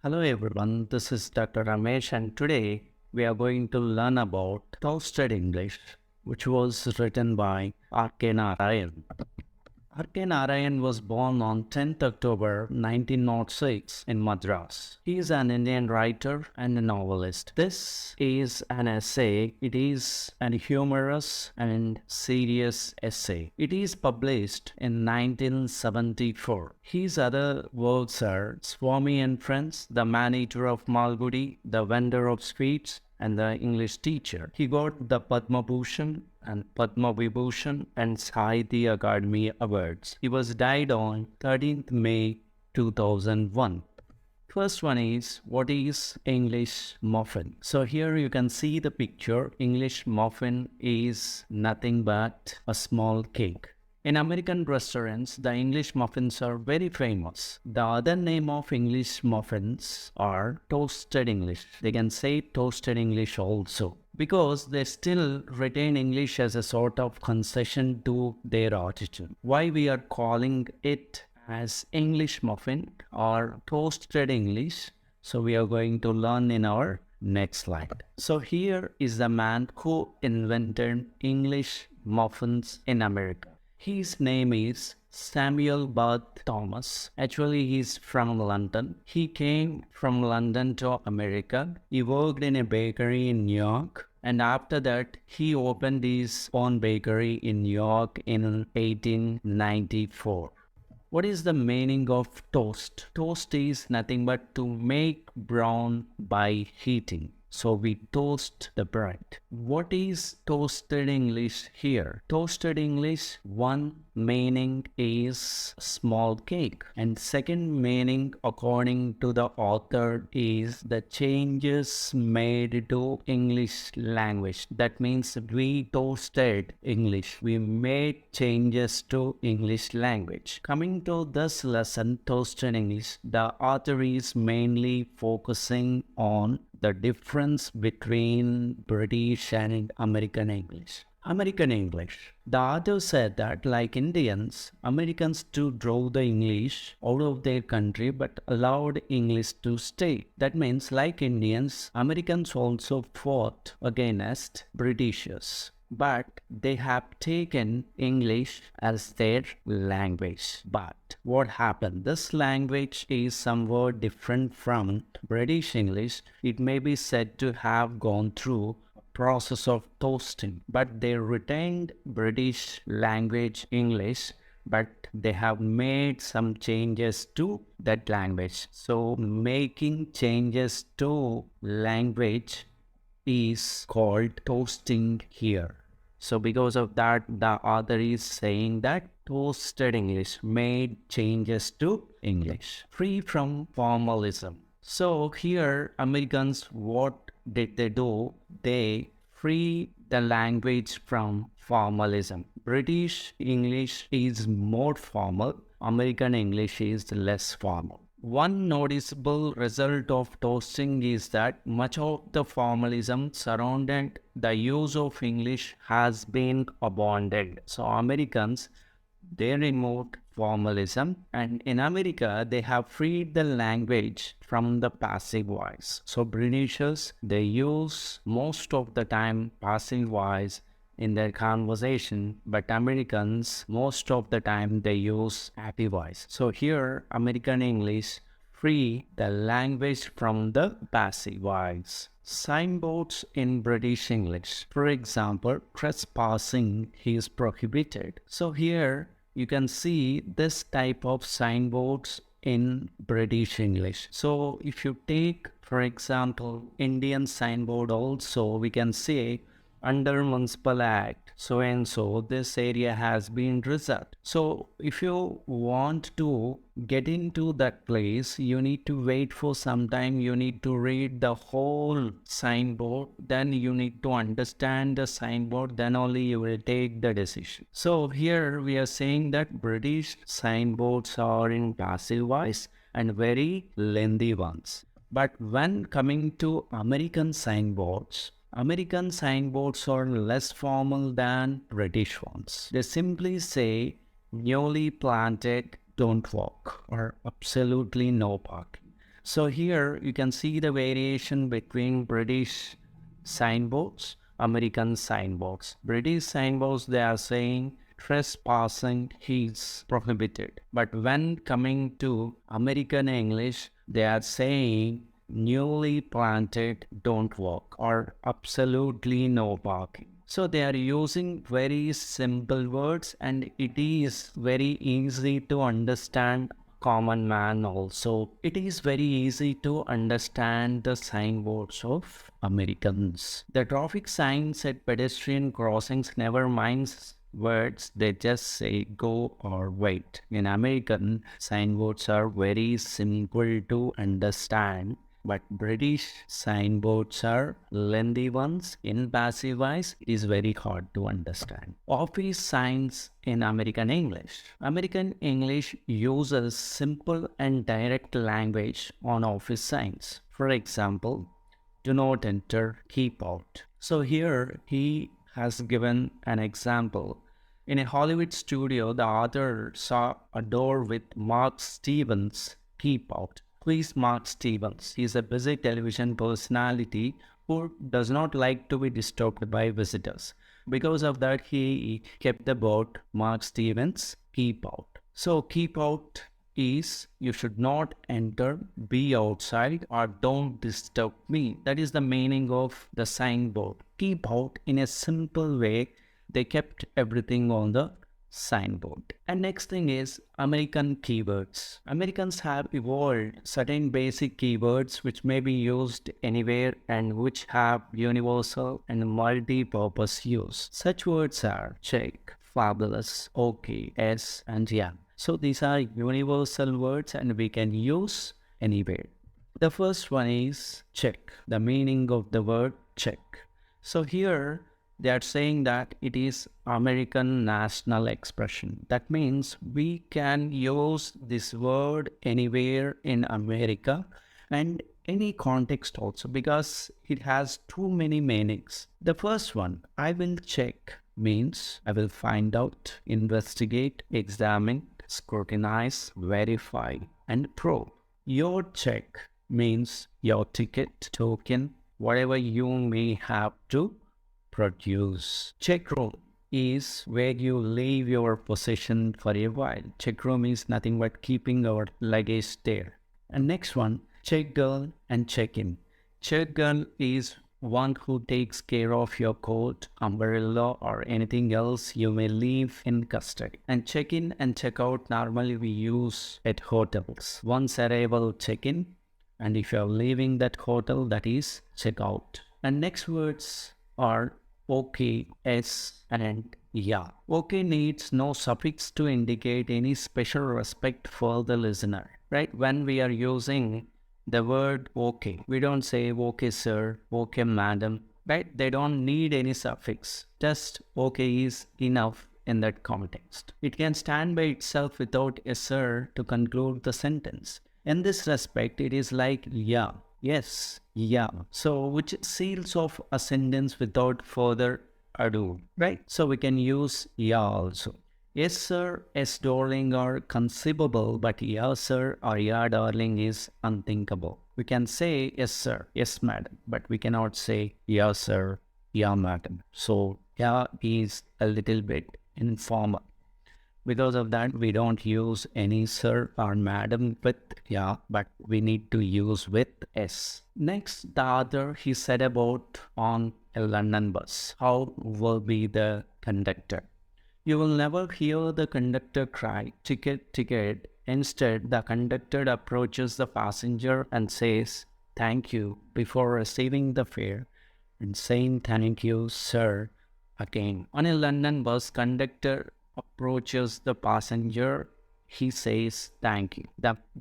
Hello everyone, this is Dr. Ramesh and today we are going to learn about Toasted English, which was written by R.K Narayan. R.K Narayan was born on 10th October 1906 in Madras. He is an Indian writer and a novelist. This is an essay. It is a humorous and serious essay. It is published in 1974. His other works are Swami and Friends, The Man-Eater of Malgudi, The Vendor of Sweets, and The English Teacher. He got the Padma Bhushan and Padma Vibhushan and Sahitya Akademi Awards. He was died on 13th May 2001. First one is, what is English muffin? So here you can see the picture. English muffin is nothing but a small cake. In American restaurants, the English muffins are very famous. The other name of English muffins are toasted English. They can say toasted English also, because they still retain English as a sort of concession to their origin. Why we are calling it as English muffin or toasted English? So we are going to learn in our next slide. So here is the man who invented English muffins in America. His name is Samuel Burt Thomas. Actually, he's from London. He came from London to America. He worked in a bakery in New York. And after that, he opened his own bakery in New York in 1894. What is the meaning of toast? Toast is nothing but to make brown by heating. So we toast the bread. What is toasted English here? Toasted English, one meaning is small cake. And second meaning, according to the author, is the changes made to English language. That means we toasted English. We made changes to English language. Coming to this lesson, Toasted English, the author is mainly focusing on the difference between British and American English. American English. The author said that, like Indians, Americans too drove the English out of their country but allowed English to stay. That means, like Indians, Americans also fought against Britishers, but they have taken English as their language. But what happened? This language is somewhat different from British English. It may be said to have gone through a process of toasting, but they retained British language English, but they have made some changes to that language. So making changes to language is called toasting here. So because of that, the author is saying that toasted English made changes to English, free from formalism. So here, Americans, what did they do? They free the language from formalism. British English is more formal. American English is less formal. One noticeable result of toasting is that much of the formalism surrounding the use of English has been abandoned. So Americans, they removed formalism, and in America, they have freed the language from the passive voice. So Britishers, they use most of the time passive voice in their conversation, but Americans, most of the time, they use active voice. So here, American English free the language from the passive voice. Signboards in British English. For example, trespassing is prohibited. So here, you can see this type of signboards in British English. So if you take, for example, Indian signboard also, we can say under Municipal Act, so and so, this area has been reserved. So if you want to get into that place, you need to wait for some time. You need to read the whole signboard. Then you need to understand the signboard. Then only you will take the decision. So here we are saying that British signboards are in passive voice and very lengthy ones. But when coming to American signboards are less formal than British ones. They simply say, newly planted, don't walk, or absolutely no parking. So here you can see the variation between British signboards, American signboards. British signboards, they are saying trespassing is prohibited. But when coming to American English, they are saying newly planted don't walk or absolutely no parking. So they are using very simple words, and it is very easy to understand common man also. It is very easy to understand the signboards of Americans. The traffic signs at pedestrian crossings never minds words, they just say go or wait. In American, signboards are very simple to understand, but British signboards are lengthy ones. In passive voice, it is very hard to understand. Office signs in American English. American English uses simple and direct language on office signs. For example, do not enter, keep out. So here he has given an example. In a Hollywood studio, the author saw a door with Mark Stevens, keep out. Who is Mark Stevens? He is a busy television personality who does not like to be disturbed by visitors. Because of that, he kept the board Mark Stevens, keep out. So keep out is you should not enter, be outside, or don't disturb me. That is the meaning of the signboard. Keep out in a simple way. They kept everything on the signboard. And next thing is American keywords. Americans have evolved certain basic keywords which may be used anywhere and which have universal and multi-purpose use. Such words are check, fabulous, okay, yes, and yeah. So these are universal words and we can use anywhere. The first one is check, the meaning of the word check. So here they are saying that it is American national expression. That means we can use this word anywhere in America and any context also, because it has too many meanings. The first one, I will check, means I will find out, investigate, examine, scrutinize, verify, and probe. Your check means your ticket, token, whatever you may have to produce. Check room is where you leave your possession for a while. Check room is nothing but keeping our luggage there. And next one, check girl and check in. Check girl is one who takes care of your coat, umbrella, or anything else you may leave in custody. And check in and check out normally we use at hotels. Once arrival, check in, and if you are leaving that hotel, that is check out. And next words are okay, yes, and yeah. Okay needs no suffix to indicate any special respect for the listener, right? When we are using the word okay, we don't say okay sir, okay madam, right? They don't need any suffix. Just okay is enough in that context. It can stand by itself without a sir to conclude the sentence. In this respect, it is like yeah, yes, yeah. So which seals off a sentence without further ado, right? So we can use yeah also. Yes sir, yes darling are conceivable, but yeah sir or yeah darling is unthinkable. We can say yes sir, yes madam, but we cannot say yeah sir, yeah madam. So yeah is a little bit informal. Because of that, we don't use any sir or madam with yeah, but we need to use with s. Next, the other he said about on a London bus. How will be the conductor? You will never hear the conductor cry, ticket, ticket. Instead, the conductor approaches the passenger and says, thank you, before receiving the fare and saying thank you, sir, again. On a London bus, conductor approaches the passenger, he says thank you.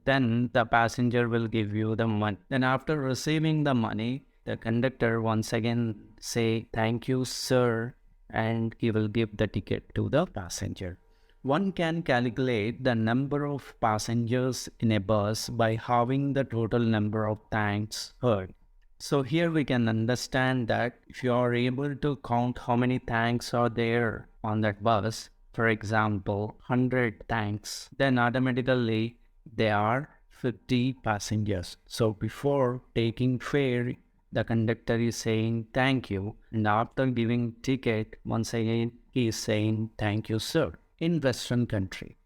Then the passenger will give you the money. Then after receiving the money, the conductor once again say thank you sir, and he will give the ticket to the passenger. One can calculate the number of passengers in a bus by having the total number of thanks heard. So here we can understand that if you are able to count how many thanks are there on that bus, for example, 100 thanks, then automatically there are 50 passengers. So before taking fare, the conductor is saying thank you, and after giving ticket, once again he is saying thank you, sir, in Western country.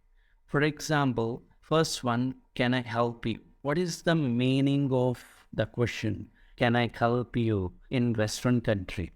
For example, first one, can I help you? What is the meaning of the question? Can I help you in Western country?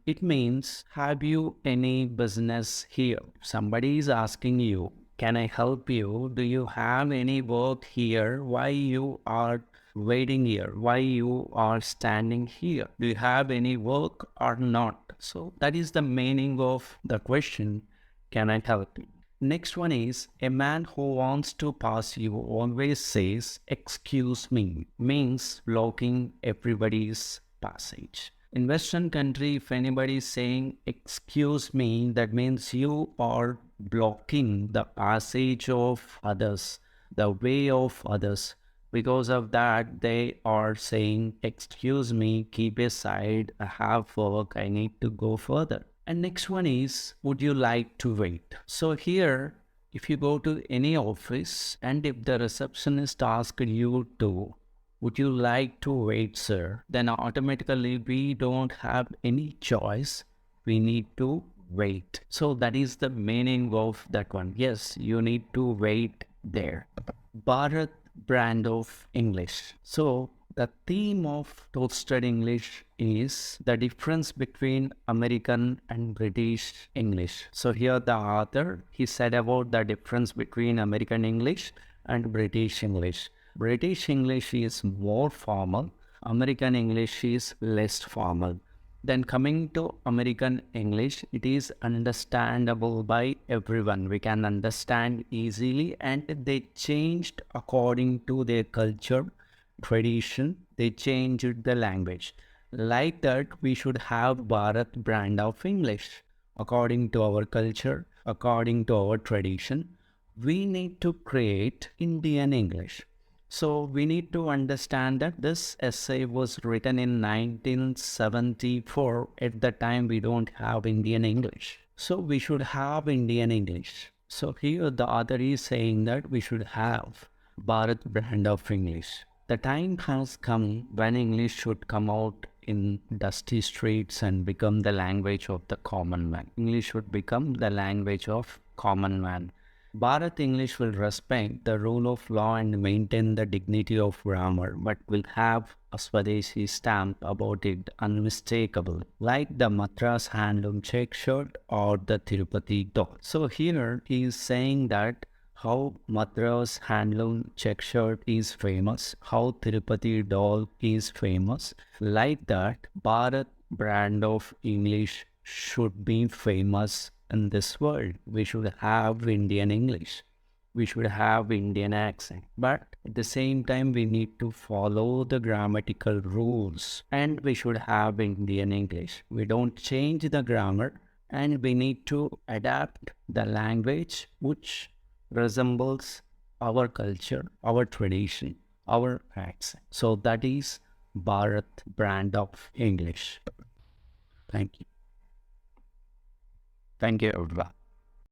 It means, have you any business here? Somebody is asking you, can I help you? Do you have any work here? Why you are waiting here? Why you are standing here? Do you have any work or not? So that is the meaning of the question, can I help you? Next one is, a man who wants to pass you always says, excuse me, means blocking everybody's passage. In Western country, if anybody is saying, excuse me, that means you are blocking the passage of others, the way of others. Because of that, they are saying, excuse me, keep aside, I have work, I need to go further. And next one is, would you like to wait? So here, if you go to any office and if the receptionist asks you to, would you like to wait, sir? Then automatically we don't have any choice. We need to wait. So that is the meaning of that one. Yes, you need to wait there. Bharat brand of English. So the theme of Toasted English is the difference between American and British English. So here the author, he said about the difference between American English and British English. British English is more formal, American English is less formal. Then coming to American English, it is understandable by everyone. We can understand easily, and they changed according to their culture, tradition. They changed the language. Like that, we should have Bharat brand of English. According to our culture, according to our tradition, we need to create Indian English. So we need to understand that this essay was written in 1974. At the time, we don't have Indian English. So we should have Indian English. So here the author is saying that we should have Bharat brand of English. The time has come when English should come out in dusty streets and become the language of the common man. English should become the language of common man. Bharat English will respect the rule of law and maintain the dignity of grammar, but will have a Swadeshi stamp about it unmistakable, like the Madras handloom check shirt or the Tirupati doll. So here he is saying that how Madras handloom check shirt is famous, how Tirupati doll is famous, like that Bharat brand of English should be famous in this world. We should have Indian English. We should have Indian accent. But at the same time, we need to follow the grammatical rules and we should have Indian English. We don't change the grammar and we need to adapt the language which resembles our culture, our tradition, our accent. So that is Bharat brand of English. Thank you. Thank you, everyone.